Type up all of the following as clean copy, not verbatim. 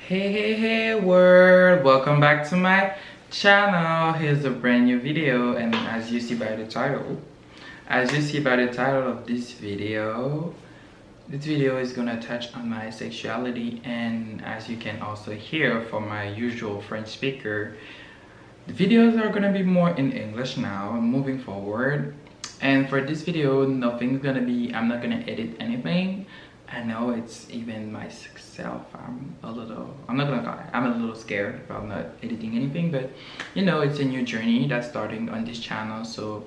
Hey world, welcome back to my channel. Here's a brand new video, and as you see by the title of this video is gonna touch on my sexuality. And as you can also hear from my usual French speaker, the videos are gonna be more in English now moving forward. And for this video, I'm not gonna edit anything. I know it's even myself. I'm not gonna lie, I'm a little scared about not editing anything, but you know, it's a new journey that's starting on this channel, so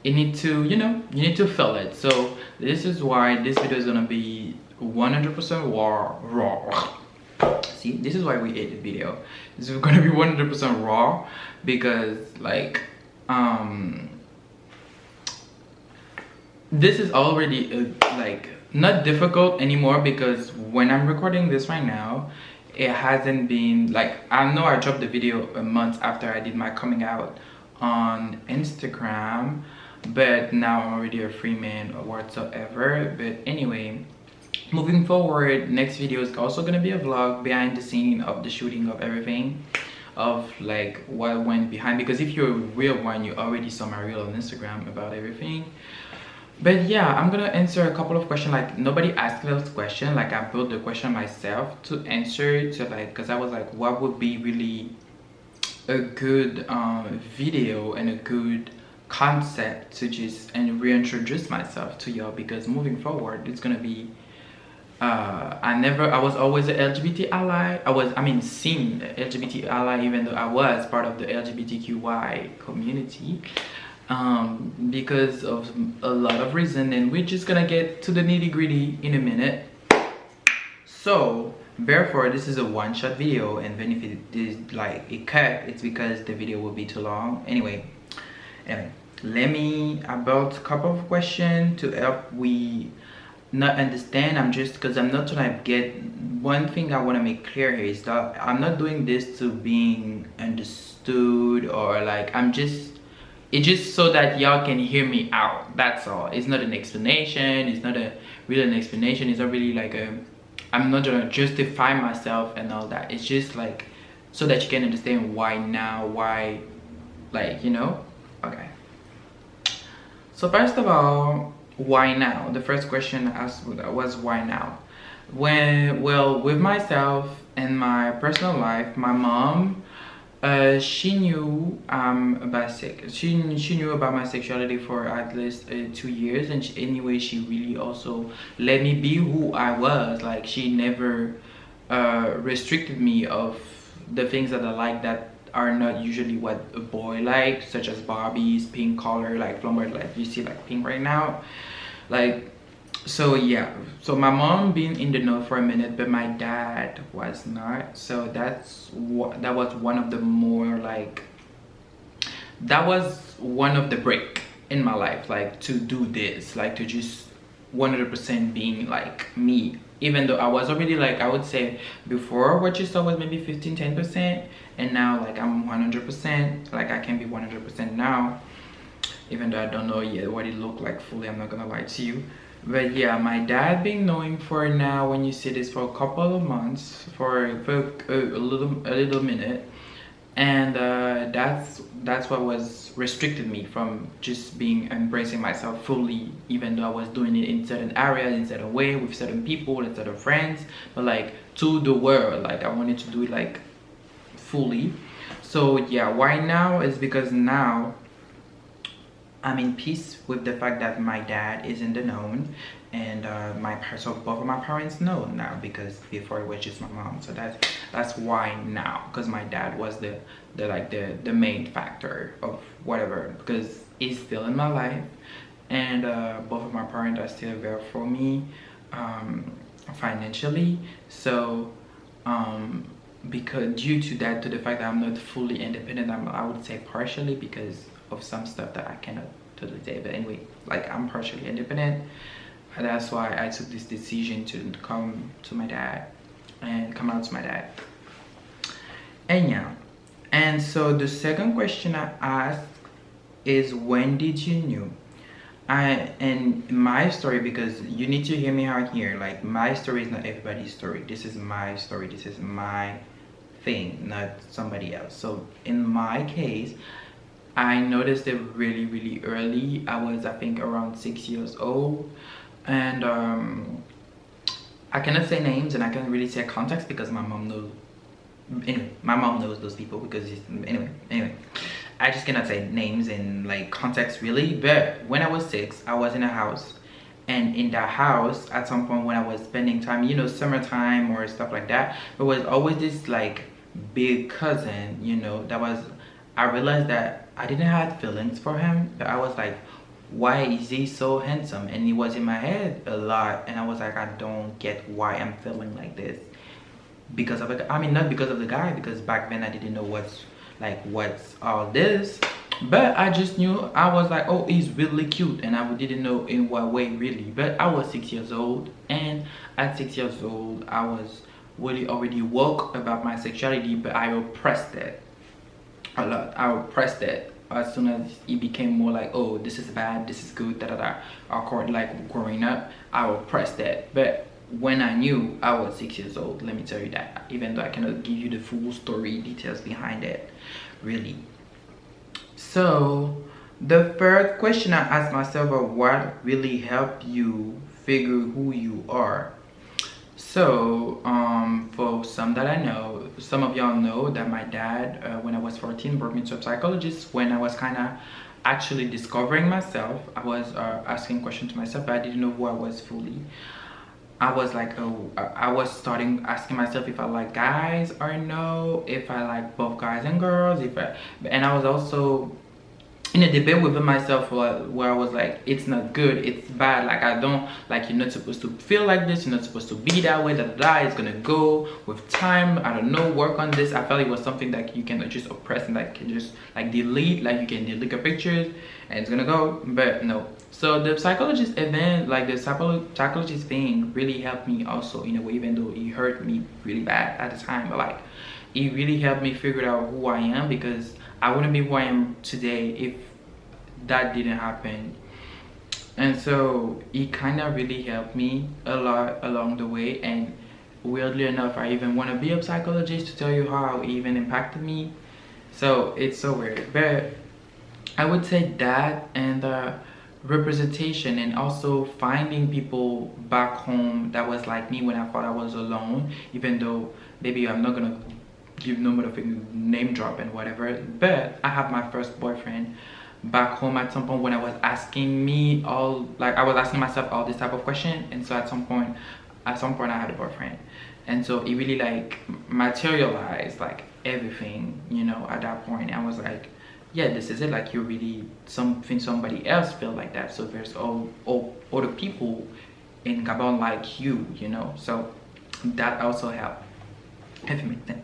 you need to, you need to feel it. So this is why this video is gonna be 100% raw. See, this is why we edit video. This is gonna be 100% raw because like this is already like not difficult anymore, because when I'm recording this right now, it hasn't been like, I know I dropped the video a month after I did my coming out on Instagram, but now I'm already a free man or whatsoever. But anyway, moving forward, next video is also gonna be a vlog behind the scene of the shooting of everything, of like what went behind, because if you're a real one, you already saw my reel on Instagram about everything. But yeah, I'm gonna answer a couple of questions. Like, nobody asked those questions, like I built the question myself to answer to, like, because I was like, what would be really a good video and a good concept to just and reintroduce myself to y'all, because moving forward it's gonna be I was always an LGBT ally. Seen LGBT ally, even though I was part of the LGBTQI community, because of a lot of reasons, and we're just gonna get to the nitty-gritty in a minute. So therefore, this is a one-shot video, and then if it is like a cut, it's because the video will be too long. Anyway, let me about a couple of questions to help we not understand. I'm not trying to get, one thing I want to make clear here is that I'm not doing this to being understood, or like it's just so that y'all can hear me out. That's all. It's not an explanation. It's not a really an explanation. It's not really like I'm not gonna justify myself and all that. It's just like so that you can understand why now, why, like, you know. Okay, so first of all, why now? The first question asked was why now. Well, with myself and my personal life, my mom, she knew she knew about my sexuality for at least 2 years, and anyway, she really also let me be who I was. Like, she never restricted me of the things that I like that are not usually what a boy likes, such as Barbies, pink color, like plumber, like you see like pink right now, like. So yeah, so my mom been in the know for a minute, but my dad was not. So that was one of the more like, that was one of the break in my life, like to do this, like to just 100% being like me, even though I was already, like, I would say before what you saw was maybe 15-10%, and now like I'm 100%, like I can be 100% now, even though I don't know yet what it looked like fully, I'm not gonna lie to you. But yeah, my dad been knowing for now, when you see this, for a couple of months, for a little minute, and that's what was restricted me from just being embracing myself fully, even though I was doing it in certain areas, in certain way, with certain people and certain friends, but like to the world, like I wanted to do it like fully. So yeah, why now is because now I'm in peace with the fact that my dad is in the known, and so both of my parents know now, because before it was just my mom. So that's why now, because my dad was the main factor of whatever, because he's still in my life, and both of my parents are still there for me financially. So because due to that, to the fact that I'm not fully independent, I would say partially, because of some stuff that I cannot totally say, but anyway, like I'm partially independent, and that's why I took this decision to come to my dad and come out to my dad. And yeah, and so the second question I asked is, when did you knew? and my story, because you need to hear me out here. Like, my story is not everybody's story. This is my story. This is my thing, not somebody else. So in my case, I noticed it really, really early. I was, I think, around 6 years old, and I cannot say names and I can't really say context because my mom knows. Anyway, my mom knows those people because anyway, I just cannot say names and like context really. But when I was 6, I was in a house, and in that house, at some point when I was spending time, you know, summertime or stuff like that, there was always this like big cousin, you know, that was. I realized that I didn't have feelings for him, but I was like, why is he so handsome? And he was in my head a lot, and I was like, I don't get why I'm feeling like this because of it. I mean, not because of the guy, because back then I didn't know what's all this, but I just knew. I was like, oh, he's really cute, and I didn't know in what way really. But I was 6 years old, and at 6 years old I was really already woke about my sexuality, but I repressed it a lot. I repressed it as soon as it became more like, oh, this is bad, this is good, da da da. Awkward, like growing up, I repressed that. But when I knew, I was 6 years old, let me tell you that, even though I cannot give you the full story details behind it really. So the first question I asked myself was, what really helped you figure who you are? So for some that I know, some of y'all know that my dad, when I was 14, brought me to a psychologist. When I was kind of actually discovering myself, I was asking questions to myself, but I didn't know who I was fully. I was like, oh, I was starting asking myself if I like guys or no, if I like both guys and girls, and I was also in a debate within myself where I was like, it's not good, it's bad, like I don't, like, you're not supposed to feel like this, you're not supposed to be that way, it's gonna go with time, I don't know, work on this. I felt it was something that you can just oppress and like just like delete, like you can delete your pictures and it's gonna go, but no. So the psychologist event, like the psychologist thing really helped me also in a way, even though it hurt me really bad at the time, but like it really helped me figure out who I am, because I wouldn't be who I am today if that didn't happen. And so it kind of really helped me a lot along the way, and weirdly enough, I even want to be a psychologist to tell you how it even impacted me. So it's so weird, but I would say that, and representation, and also finding people back home that was like me when I thought I was alone, even though maybe I'm not gonna give no motherfucking name drop and whatever, but I have my first boyfriend back home at some point when I was asking myself all this type of question. And so at some point I had a boyfriend, and so it really like materialized like everything, you know. At that point I was like, yeah, this is it. Like, you're really something somebody else feel like that, so there's all other people in Gabon like you know. So that also helped, if it makes sense.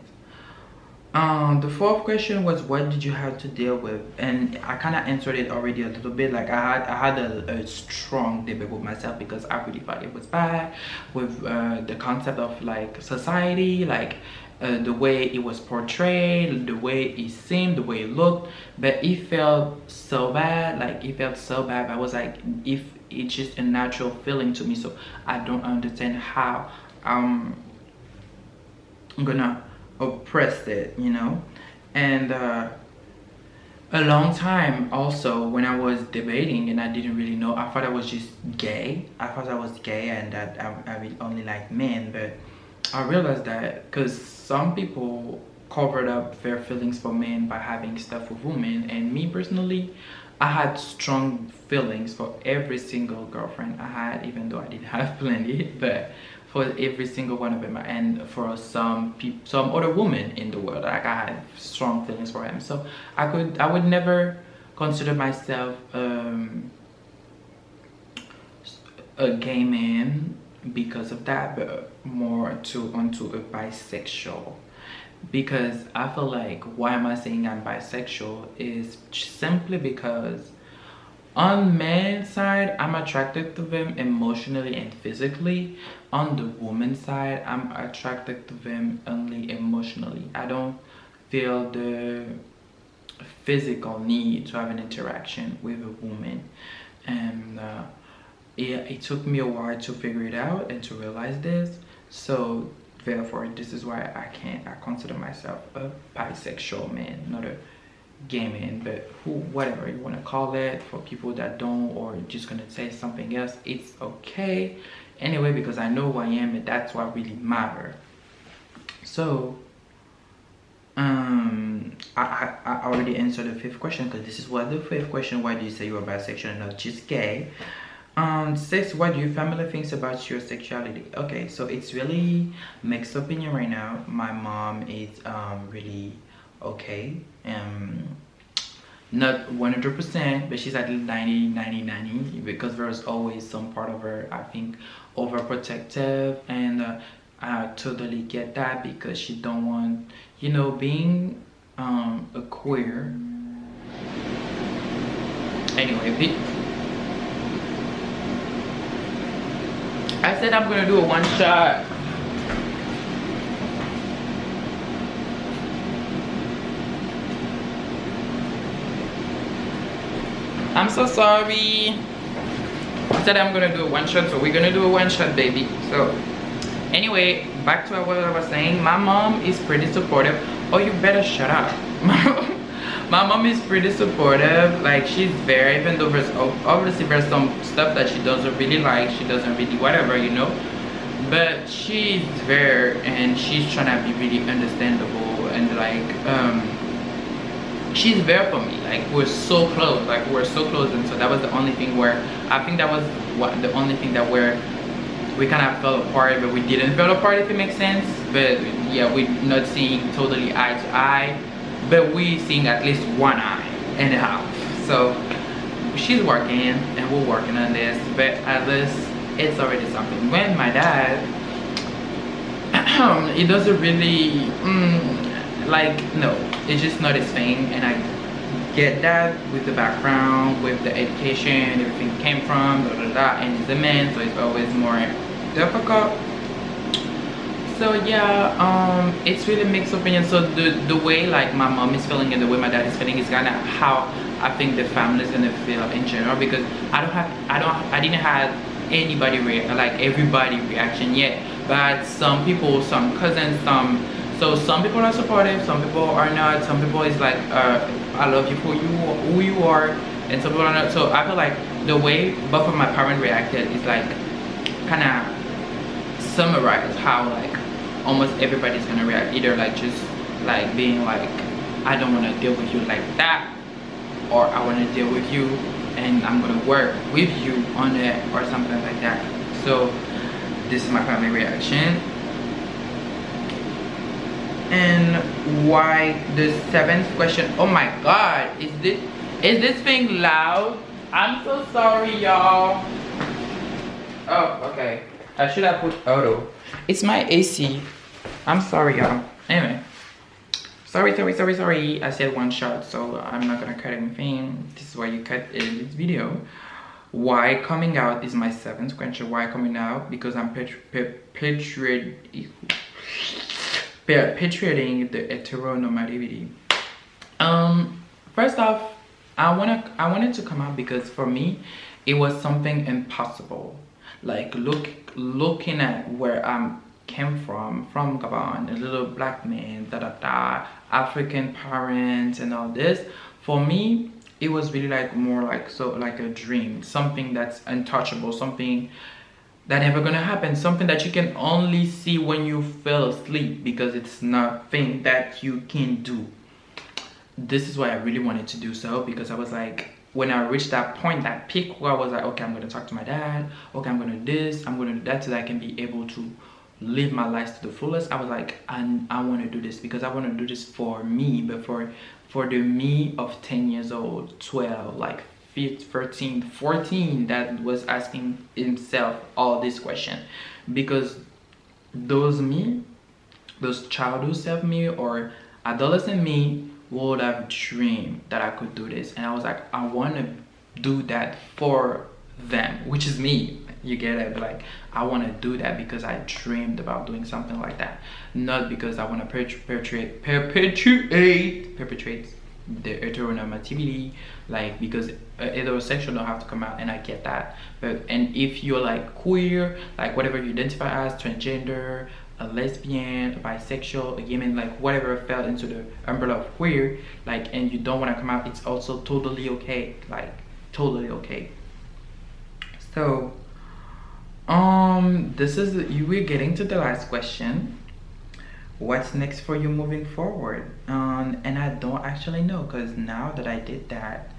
The fourth question was, what did you have to deal with? And I kind of answered it already a little bit. Like, I had a strong debate with myself because I really thought it was bad with the concept of like society, like the way it was portrayed, the way it seemed, the way it looked. But it felt so bad, like it felt so bad. I was like, if it's just a natural feeling to me, so I don't understand how I'm gonna oppressed it, you know. And a long time also when I was debating and I didn't really know, I thought I was just gay. I thought I was gay and that I really only like men. But I realized that because some people covered up their feelings for men by having stuff with women, and me personally, I had strong feelings for every single girlfriend I had, even though I didn't have plenty, but for every single one of them, and for some other woman in the world, like I had strong feelings for him. So I would never consider myself a gay man because of that, but more onto a bisexual, because I feel like, why am I saying I'm bisexual is simply because on men's side, I'm attracted to them emotionally and physically. On the woman's side, I'm attracted to them only emotionally. I don't feel the physical need to have an interaction with a woman. and it took me a while to figure it out and to realize this. So therefore, this is why I consider myself a bisexual man, not a gay man, but whatever you want to call it. For people that don't, or just gonna say something else, it's okay anyway, because I know who I am, and that's what really matters. So I already answered the fifth question, because this is what the fifth question: why do you say you are bisexual and not just gay? Six, what do your family thinks about your sexuality? Okay, so it's really mixed opinion right now. My mom is really okay, not 100%, but she's at 90, because there's always some part of her, I think, overprotective, and I totally get that, because she don't want, you know, being a queer. Anyway, I said I'm gonna do a one shot. I'm so sorry. I said I'm gonna do a one shot, so we're gonna do a one shot, baby. So anyway, back to what I was saying. My mom is pretty supportive. Oh, you better shut up. My mom is pretty supportive. Like, she's very, even though there's obviously there's some stuff that she doesn't really like, she doesn't really whatever, you know, but she's there, and she's trying to be really understandable, and like she's there for me. Like, we're so close, and so that was the only thing where I think that was the only thing that where we kind of fell apart, but we didn't fall apart, if it makes sense. But yeah, we're not seeing totally eye to eye, but we seeing at least one eye and a half. So she's working, and we're working on this, but at least it's already something. When my dad he doesn't really like, no, it's just not his thing, and I get that with the background, with the education, everything came from, blah, blah, blah, and he's a man, so it's always more difficult. So yeah, it's really mixed opinion. So the way like my mom is feeling and the way my dad is feeling is kind of how I think the family is gonna feel in general, because I didn't have anybody everybody reaction yet, but some people, some cousins, some people are supportive, some people are not, some people is like I love you for who you are, and some people are not. So I feel like the way both of my parents reacted is like kind of summarize how like almost everybody's gonna react, either like just like being like, I don't want to deal with you like that, or I want to deal with you and I'm gonna work with you on it, or something like that. So this is my family reaction. And why the seventh question? Oh my god, is this thing loud? I'm so sorry, y'all. Oh, okay, I should have put auto. It's my AC. I'm sorry, y'all. Anyway, sorry. I said one shot, so I'm not gonna cut anything. This is why you cut in this video. Why coming out is my seventh question. Why coming out? Because I'm perpetuating the heteronormativity. First off, I wanted to come out because for me it was something impossible. Like looking at where I came from Gabon, a little black man, African parents and all this. For me, it was really like more like like a dream, something that's untouchable, something that never gonna happen, something that you can only see when you fell asleep, because it's nothing that you can do. This is why I really wanted to do so, because I was like, when I reached that point, that peak where I was like, okay, I'm gonna talk to my dad, okay, I'm gonna do this, I'm gonna do that, so that I can be able to live my life to the fullest. I was like, I want to do this because I want to do this for me, but for the me of 10 years old, 12, like 13, 14, that was asking himself all this question. Because those childhood self me or adolescent me would have dreamed that I could do this, and I was like, I want to do that for them, which is me. You get it? But like, I want to do that because I dreamed about doing something like that, not because I want to perpetuate the heteronormativity, like, because heterosexual don't have to come out, and I get that. But and if you're like queer, like whatever you identify as, transgender, a lesbian, a bisexual, a gay man, like whatever fell into the umbrella of queer, like, and you don't want to come out, it's also totally okay, like totally okay. So this is, we're getting to the last question. What's next for you moving forward? And I don't actually know, because now that I did that,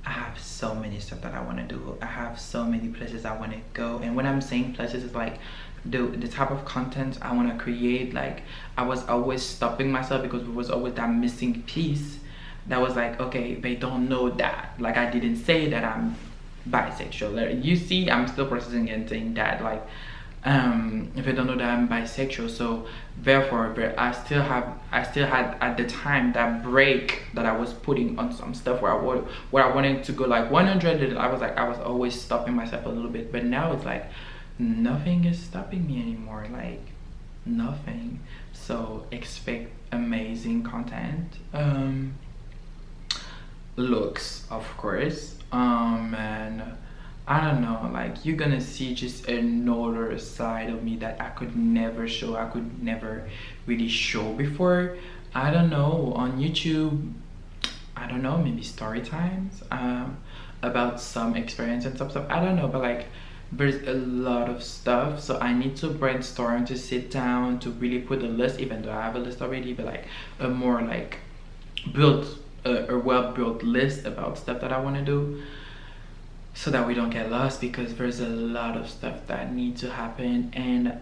I have so many stuff that I want to do. I have so many places I want to go. And when I'm saying places, it's like the type of content I want to create. Like, I was always stopping myself because there was always that missing piece that was like, okay, they don't know that, like, I didn't say that I'm bisexual. Like, you see, I'm still processing and saying that, like, if I don't know that I'm bisexual. So therefore, but I still had at the time that break that I was putting on some stuff where I wanted to go like 100. I was always stopping myself a little bit, but now it's like nothing is stopping me anymore, like nothing. So expect amazing content, looks, of course, and I don't know, like, you're gonna see just another side of me that I could never show, I could never really show before. I don't know, on YouTube, I don't know, maybe story times about some experience and stuff. I don't know, but like, there's a lot of stuff, so I need to brainstorm, to sit down, to really put a list, even though I have a list already, but like a more like built, a well-built list about stuff that I want to do, so that we don't get lost, because there's a lot of stuff that needs to happen. And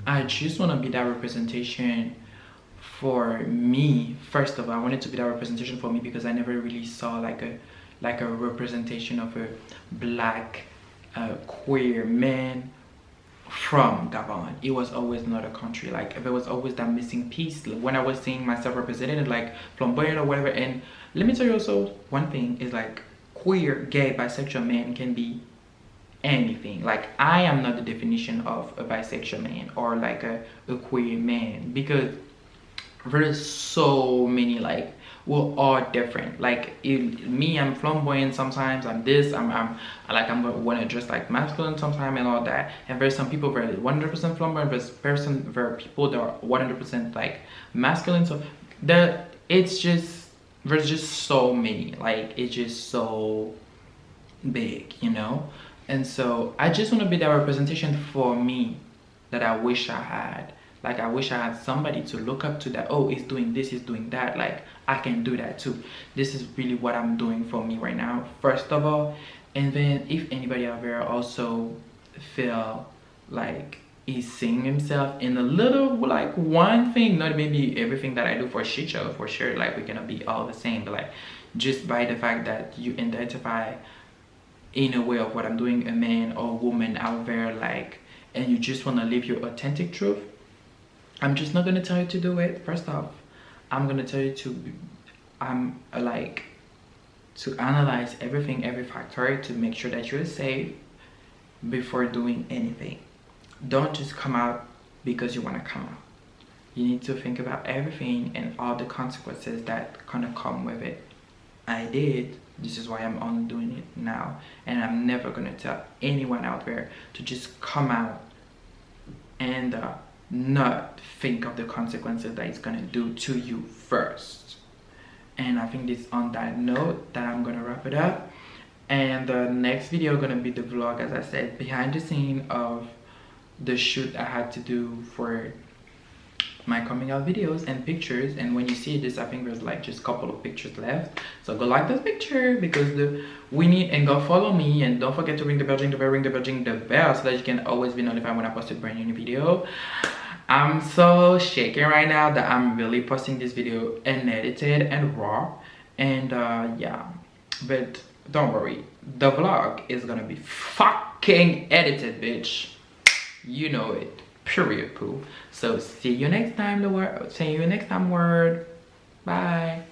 I just want to be that representation for me. First of all, I wanted to be that representation for me because I never really saw like a representation of a black queer man from Gabon. It was always another country. Like, there was always that missing piece when I was seeing myself represented, like flamboyant or whatever. And let me tell you also one thing is, like, queer, gay, bisexual man can be anything. Like, I am not the definition of a bisexual man or like a queer man, because there's so many, like, we're all different. Like, me, I'm flamboyant sometimes, I'm this, I'm like, I'm gonna want to dress like masculine sometimes and all that. And there's some people very 100% flamboyant, there are people that are 100% like masculine. So it's just, there's just so many, like, it's just so big, you know. And so I just want to be that representation for me that I wish I had. Like, I wish I had somebody to look up to, that, oh, he's doing this, he's doing that, like, I can do that too. This is really what I'm doing for me right now, first of all. And then if anybody out there also feel like he's seeing himself in a little, like, one thing, not maybe everything that I do for shit show, for sure, like, we're gonna be all the same, but like, just by the fact that you identify in a way of what I'm doing, a man or woman out there, like, and you just want to live your authentic truth, I'm just not gonna tell you to do it. First off, I'm gonna tell you to to analyze everything, every factor, to make sure that you're safe before doing anything. Don't just come out because you want to come out. You need to think about everything and all the consequences that gonna come with it. I did. This is why I'm only doing it now, and I'm never gonna tell anyone out there to just come out and not think of the consequences that it's gonna do to you first. And I think this, on that note, that I'm gonna wrap it up. And the next video gonna be the vlog, as I said, behind the scene of the shoot I had to do for my coming out videos and pictures. And when you see this, I think there's like just a couple of pictures left, so go like this picture, because we need, and go follow me, and don't forget to ring the bell, ring the bell, ring the bell, ring the bell, so that you can always be notified when I post a brand new video. I'm so shaking right now that I'm really posting this video unedited and raw, and yeah, but don't worry, the vlog is gonna be fucking edited, bitch. You know it. Period, poo. So see you next time, word. Bye.